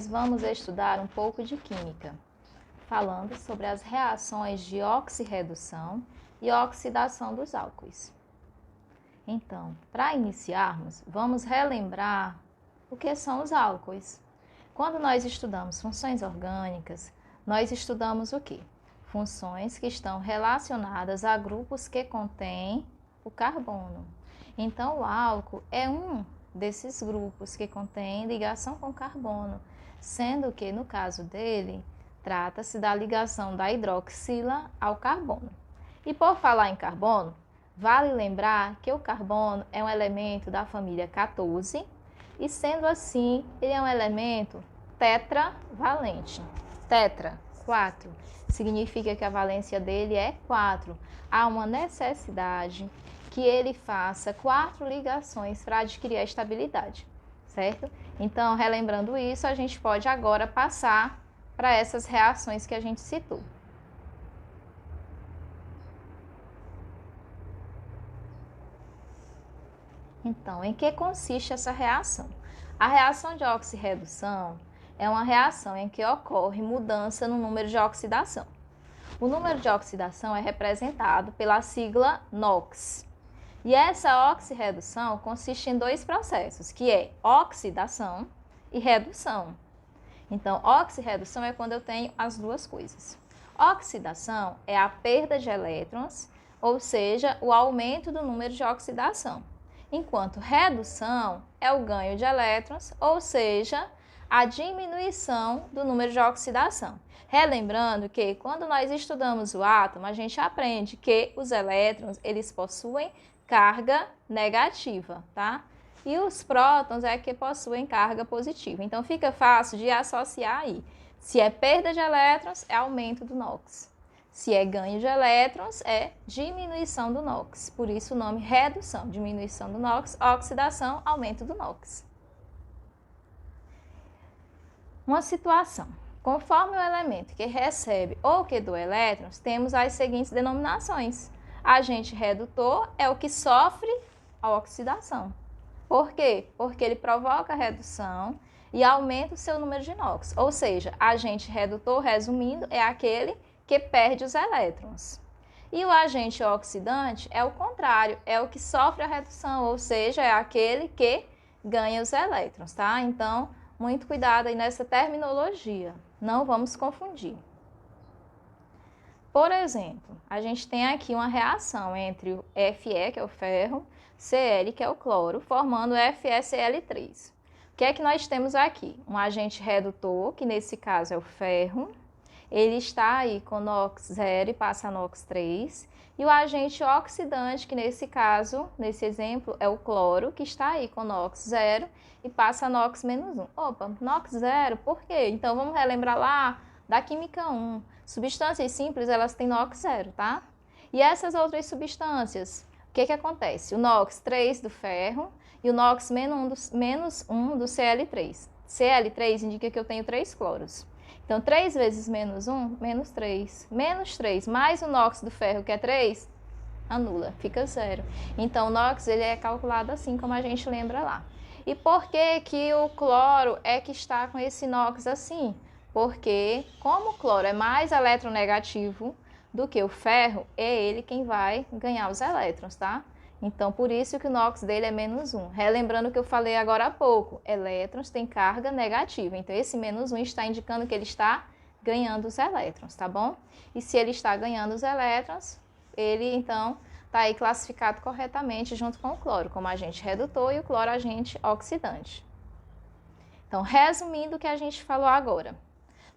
Vamos estudar um pouco de química, falando sobre as reações de oxirredução e oxidação dos álcoois. Então, para iniciarmos, vamos relembrar o que são os álcoois. Quando nós estudamos funções orgânicas, nós estudamos o quê? Funções que estão relacionadas a grupos que contêm o carbono. Então, o álcool é um desses grupos que contém ligação com carbono, sendo que, no caso dele, trata-se da ligação da hidroxila ao carbono. E por falar em carbono, vale lembrar que o carbono é um elemento da família 14 e, sendo assim, ele é um elemento tetravalente. Tetra, 4, significa que a valência dele é 4. Há uma necessidade que ele faça 4 ligações para adquirir a estabilidade, certo? Então, relembrando isso, a gente pode agora passar para essas reações que a gente citou. Então, em que consiste essa reação? A reação de oxirredução é uma reação em que ocorre mudança no número de oxidação. O número de oxidação é representado pela sigla NOx. E essa oxirredução consiste em 2 processos, que é oxidação e redução. Então, oxirredução é quando eu tenho as duas coisas. Oxidação é a perda de elétrons, ou seja, o aumento do número de oxidação. Enquanto redução é o ganho de elétrons, ou seja, a diminuição do número de oxidação. Relembrando que quando nós estudamos o átomo, a gente aprende que os elétrons, eles possuem carga negativa, tá? E os prótons é que possuem carga positiva. Então, fica fácil de associar aí. Se é perda de elétrons, é aumento do NOx. Se é ganho de elétrons, é diminuição do NOx. Por isso o nome redução, diminuição do NOx, oxidação, aumento do NOx. Uma situação. Conforme o elemento que recebe ou que doa elétrons, temos as seguintes denominações. Agente redutor é o que sofre a oxidação. Por quê? Porque ele provoca a redução e aumenta o seu número de NOx. Ou seja, agente redutor, resumindo, é aquele que perde os elétrons. E o agente oxidante é o contrário, é o que sofre a redução, ou seja, é aquele que ganha os elétrons, tá? Então, muito cuidado aí nessa terminologia, não vamos confundir. Por exemplo, a gente tem aqui uma reação entre o Fe, que é o ferro, Cl, que é o cloro, formando FeCl3. O que é que nós temos aqui? Um agente redutor, que nesse caso é o ferro, ele está aí com NOx 0 e passa a NOx 3. E o agente oxidante, que nesse caso, nesse exemplo, é o cloro, que está aí com NOx 0 e passa a NOx menos 1. Opa, NOx 0, por quê? Então, vamos relembrar lá da química 1. Substâncias simples, elas têm NOx 0, tá? E essas outras substâncias, o que acontece? O NOx 3 do ferro e o NOx menos 1 do Cl3. Cl3 indica que eu tenho 3 cloros. Então, 3 vezes menos 1, menos 3. Menos 3 mais o NOx do ferro, que é 3, anula, fica 0. Então, o NOx ele é calculado assim, como a gente lembra lá. E por que que o cloro é que está com esse NOx assim? Porque, como o cloro é mais eletronegativo do que o ferro, é ele quem vai ganhar os elétrons, tá? Então, por isso que o NOx dele é menos 1. Relembrando o que eu falei agora há pouco, elétrons têm carga negativa. Então, esse menos 1 está indicando que ele está ganhando os elétrons, tá bom? E se ele está ganhando os elétrons, ele, então, está aí classificado corretamente junto com o cloro, como agente redutor e o cloro agente oxidante. Então, resumindo o que a gente falou agora.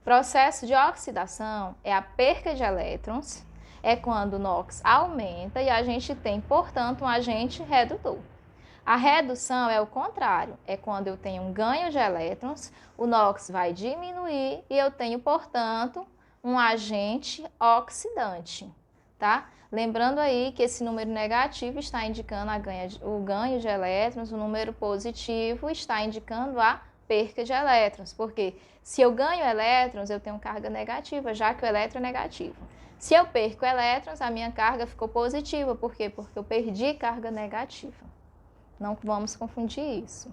Processo de oxidação é a perca de elétrons, é quando o NOx aumenta e a gente tem, portanto, um agente redutor. A redução é o contrário, é quando eu tenho um ganho de elétrons, o NOx vai diminuir e eu tenho, portanto, um agente oxidante, tá? Lembrando aí que esse número negativo está indicando o ganho de elétrons, o número positivo está indicando a perca de elétrons, porque se eu ganho elétrons, eu tenho carga negativa, já que o elétron é negativo. Se eu perco elétrons, a minha carga ficou positiva. Por quê? Porque eu perdi carga negativa. Não vamos confundir isso.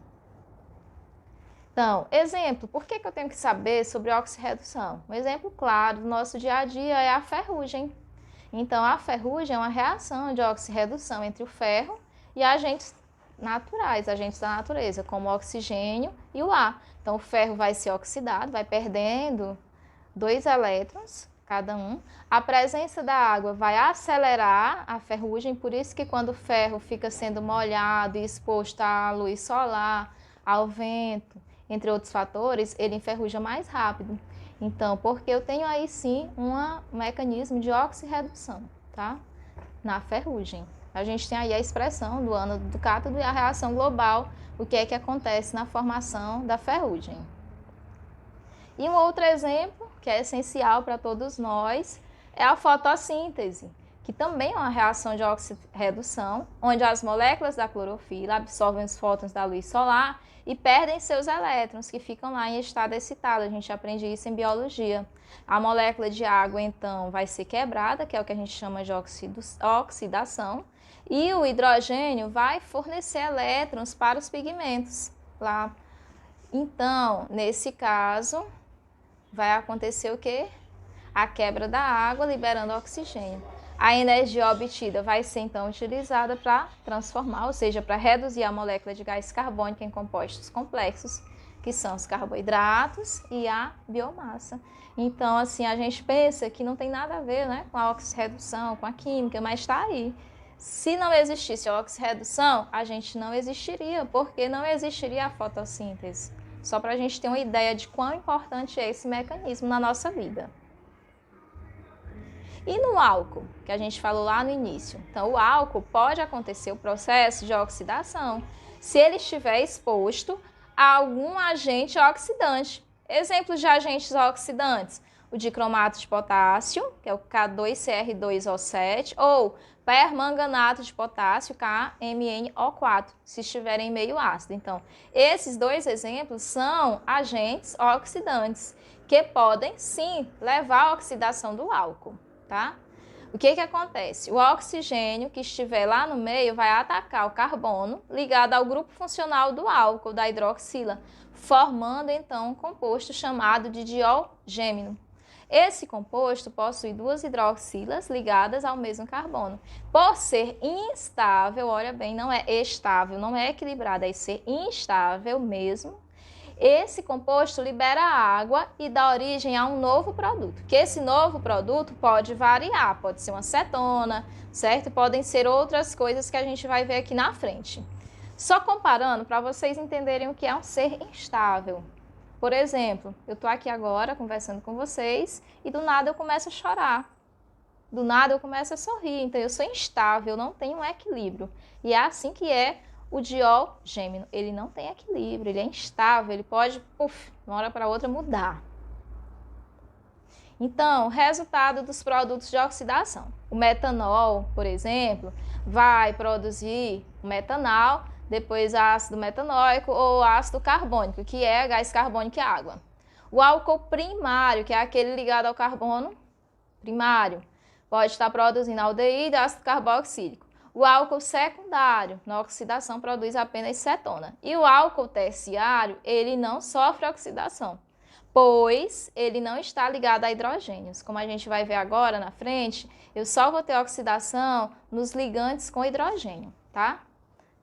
Então, exemplo, por que eu tenho que saber sobre oxirredução? Um exemplo claro do nosso dia a dia é a ferrugem. Então, a ferrugem é uma reação de oxirredução entre o ferro e agentes naturais, agentes da natureza, como o oxigênio e o ar. Então, o ferro vai ser oxidado, vai perdendo 2 elétrons, cada um. A presença da água vai acelerar a ferrugem, por isso que quando o ferro fica sendo molhado e exposto à luz solar, ao vento, entre outros fatores, ele enferruja mais rápido. Então, porque eu tenho aí sim um mecanismo de oxirredução, tá? Na ferrugem. A gente tem aí a expressão do ano do cátodo e a reação global, o que é que acontece na formação da ferrugem. E um outro exemplo, que é essencial para todos nós, é a fotossíntese, que também é uma reação de oxirredução, onde as moléculas da clorofila absorvem os fótons da luz solar e perdem seus elétrons, que ficam lá em estado excitado. A gente aprende isso em biologia. A molécula de água, então, vai ser quebrada, que é o que a gente chama de oxidação, e o hidrogênio vai fornecer elétrons para os pigmentos lá. Então, nesse caso, vai acontecer o quê? A quebra da água, liberando oxigênio. A energia obtida vai ser, então, utilizada para transformar, ou seja, para reduzir a molécula de gás carbônico em compostos complexos, que são os carboidratos e a biomassa. Então, assim, a gente pensa que não tem nada a ver, né, com a oxirredução, com a química, mas está aí. Se não existisse a oxirredução, a gente não existiria, porque não existiria a fotossíntese. Só para a gente ter uma ideia de quão importante é esse mecanismo na nossa vida. E no álcool, que a gente falou lá no início? Então, o álcool pode acontecer o processo de oxidação se ele estiver exposto a algum agente oxidante. Exemplos de agentes oxidantes: o dicromato de potássio, que é o K2CR2O7, ou permanganato de potássio, KMnO4, se estiverem em meio ácido. Então, esses 2 exemplos são agentes oxidantes, que podem, sim, levar à oxidação do álcool. Tá? O que acontece? O oxigênio que estiver lá no meio vai atacar o carbono ligado ao grupo funcional do álcool, da hidroxila, formando então um composto chamado de diol-gêmino. Esse composto possui 2 hidroxilas ligadas ao mesmo carbono. Por ser instável, olha bem, não é estável, não é equilibrado, é ser instável mesmo. Esse composto libera água e dá origem a um novo produto, que esse novo produto pode variar, pode ser uma cetona, certo? Podem ser outras coisas que a gente vai ver aqui na frente. Só comparando para vocês entenderem o que é um ser instável. Por exemplo, eu estou aqui agora conversando com vocês e do nada eu começo a chorar. Do nada eu começo a sorrir, então eu sou instável, eu não tenho um equilíbrio. E é assim que é o diol-gêmino. Ele não tem equilíbrio, ele é instável, ele pode, de uma hora para outra, mudar. Então, resultado dos produtos de oxidação. O metanol, por exemplo, vai produzir o metanol, depois ácido metanóico ou ácido carbônico, que é gás carbônico e água. O álcool primário, que é aquele ligado ao carbono primário, pode estar produzindo aldeído e ácido carboxílico. O álcool secundário, na oxidação, produz apenas cetona. E o álcool terciário, ele não sofre oxidação, pois ele não está ligado a hidrogênios. Como a gente vai ver agora na frente, eu só vou ter oxidação nos ligantes com hidrogênio, tá?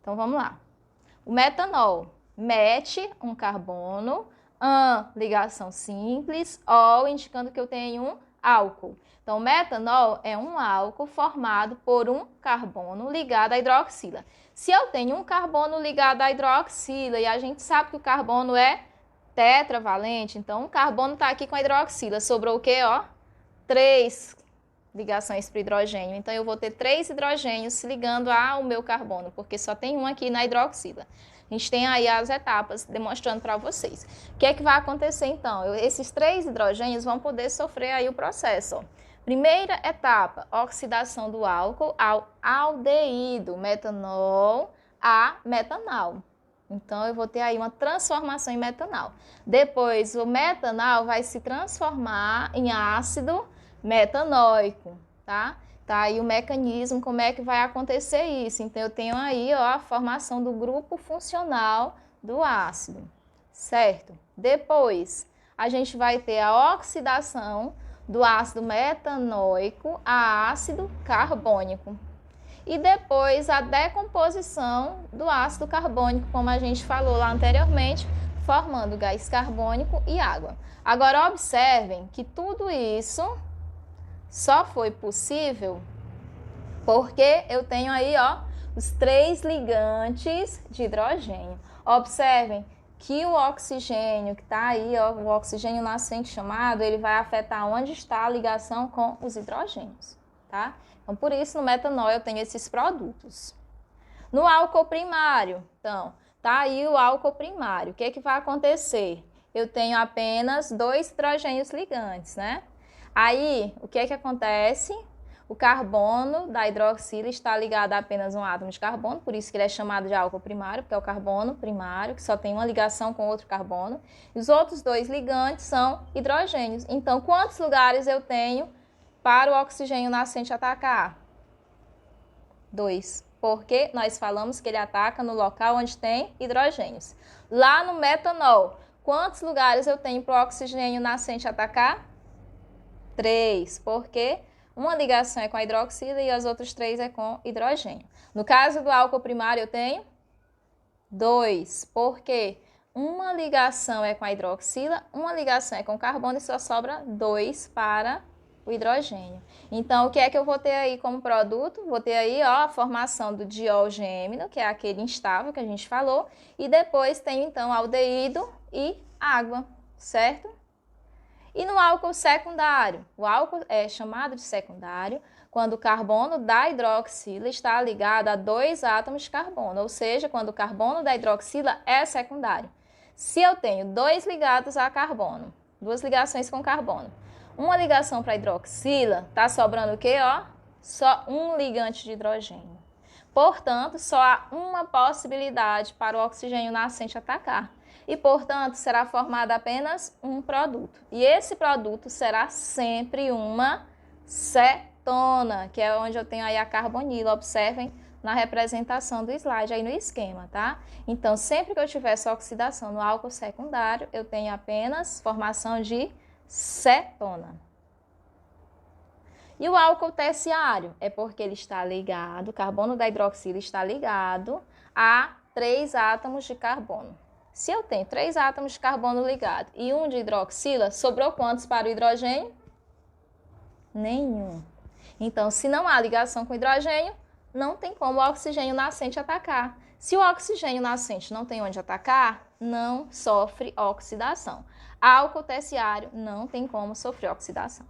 Então, vamos lá. O metanol, mete um carbono, ligação simples, O, indicando que eu tenho um álcool. Então, o metanol é um álcool formado por um carbono ligado à hidroxila. Se eu tenho um carbono ligado à hidroxila, e a gente sabe que o carbono é tetravalente, então o carbono está aqui com a hidroxila. Sobrou o quê? 3 ligações para o hidrogênio. Então, eu vou ter 3 hidrogênios se ligando ao meu carbono, porque só tem um aqui na hidroxila. A gente tem aí as etapas demonstrando para vocês. O que é que vai acontecer então? Esses 3 hidrogênios vão poder sofrer aí o processo. Primeira etapa, oxidação do álcool ao aldeído, metanol a metanal. Então, eu vou ter aí uma transformação em metanal. Depois, o metanal vai se transformar em ácido metanóico, tá? Tá aí o mecanismo, como é que vai acontecer isso. Então, eu tenho aí a formação do grupo funcional do ácido, certo? Depois, a gente vai ter a oxidação do ácido metanóico a ácido carbônico. E depois a decomposição do ácido carbônico, como a gente falou lá anteriormente, formando gás carbônico e água. Agora observem que tudo isso só foi possível porque eu tenho aí, ó, os 3 ligantes de hidrogênio. Observem que o oxigênio que está aí, ó, o oxigênio nascente chamado, ele vai afetar onde está a ligação com os hidrogênios, tá? Então, por isso, no metanol eu tenho esses produtos. No álcool primário, então, tá aí o álcool primário. O que que vai acontecer? Eu tenho apenas 2 hidrogênios ligantes, né? Aí, o que que acontece? O carbono da hidroxila está ligado a apenas um átomo de carbono, por isso que ele é chamado de álcool primário, porque é o carbono primário, que só tem uma ligação com outro carbono. E os outros 2 ligantes são hidrogênios. Então, quantos lugares eu tenho para o oxigênio nascente atacar? 2, porque nós falamos que ele ataca no local onde tem hidrogênios. Lá no metanol, quantos lugares eu tenho para o oxigênio nascente atacar? 3, porque uma ligação é com a hidroxila e as outras 3 é com hidrogênio. No caso do álcool primário, eu tenho 2, porque uma ligação é com a hidroxila, uma ligação é com o carbono e só sobra 2 para o hidrogênio. Então, o que é que eu vou ter aí como produto? Vou ter aí, ó, a formação do diol gêmeo, que é aquele instável que a gente falou, e depois tenho, então, aldeído e água, certo? E no álcool secundário? O álcool é chamado de secundário quando o carbono da hidroxila está ligado a 2 átomos de carbono, ou seja, quando o carbono da hidroxila é secundário. Se eu tenho 2 ligados a carbono, 2 ligações com carbono, uma ligação para hidroxila, está sobrando o quê? Ó? Só um ligante de hidrogênio. Portanto, só há uma possibilidade para o oxigênio nascente atacar. E, portanto, será formado apenas um produto. E esse produto será sempre uma cetona, que é onde eu tenho aí a carbonila. Observem na representação do slide, aí no esquema, tá? Então, sempre que eu tiver essa oxidação no álcool secundário, eu tenho apenas formação de cetona. E o álcool terciário é porque ele está ligado, o carbono da hidroxila está ligado a 3 átomos de carbono. Se eu tenho 3 átomos de carbono ligados e um de hidroxila, sobrou quantos para o hidrogênio? Nenhum. Então, se não há ligação com hidrogênio, não tem como o oxigênio nascente atacar. Se o oxigênio nascente não tem onde atacar, não sofre oxidação. Álcool terciário não tem como sofrer oxidação.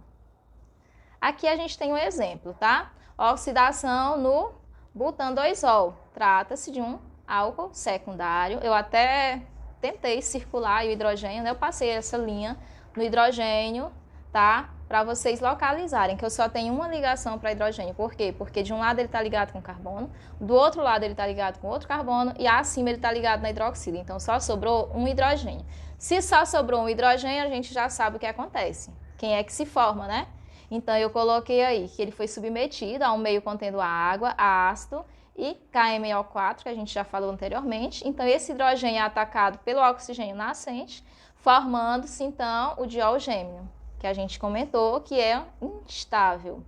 Aqui a gente tem um exemplo, tá? Oxidação no butandoisol. Trata-se de um álcool secundário. Eu até tentei circular o hidrogênio, né? Eu passei essa linha no hidrogênio, tá? Para vocês localizarem, que eu só tenho uma ligação para hidrogênio. Por quê? Porque de um lado ele está ligado com carbono, do outro lado ele está ligado com outro carbono e acima ele está ligado na hidroxila. Então, só sobrou um hidrogênio. Se só sobrou um hidrogênio, a gente já sabe o que acontece. Quem é que se forma, né? Então, eu coloquei aí que ele foi submetido a um meio contendo água, ácido e KMO4, que a gente já falou anteriormente. Então, esse hidrogênio é atacado pelo oxigênio nascente, formando-se, então, o diol gêmeo, que a gente comentou que é instável.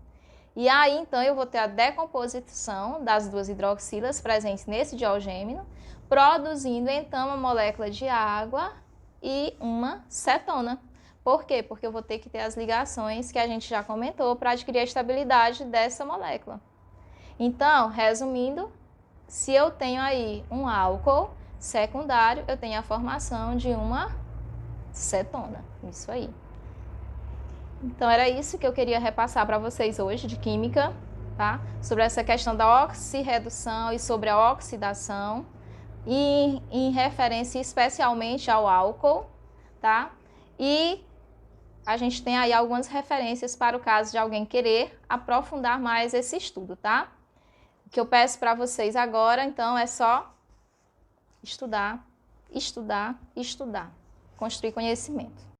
E aí, então, eu vou ter a decomposição das 2 hidroxilas presentes nesse diol gêmeo, produzindo, então, uma molécula de água e uma cetona. Por quê? Porque eu vou ter que ter as ligações que a gente já comentou para adquirir a estabilidade dessa molécula. Então, resumindo, se eu tenho aí um álcool secundário, eu tenho a formação de uma cetona. Isso aí. Então, era isso que eu queria repassar para vocês hoje de química, tá? Sobre essa questão da oxirredução e sobre a oxidação, e em referência especialmente ao álcool, tá? E a gente tem aí algumas referências para o caso de alguém querer aprofundar mais esse estudo, tá? O que eu peço para vocês agora, então, é só estudar, estudar, estudar, construir conhecimento.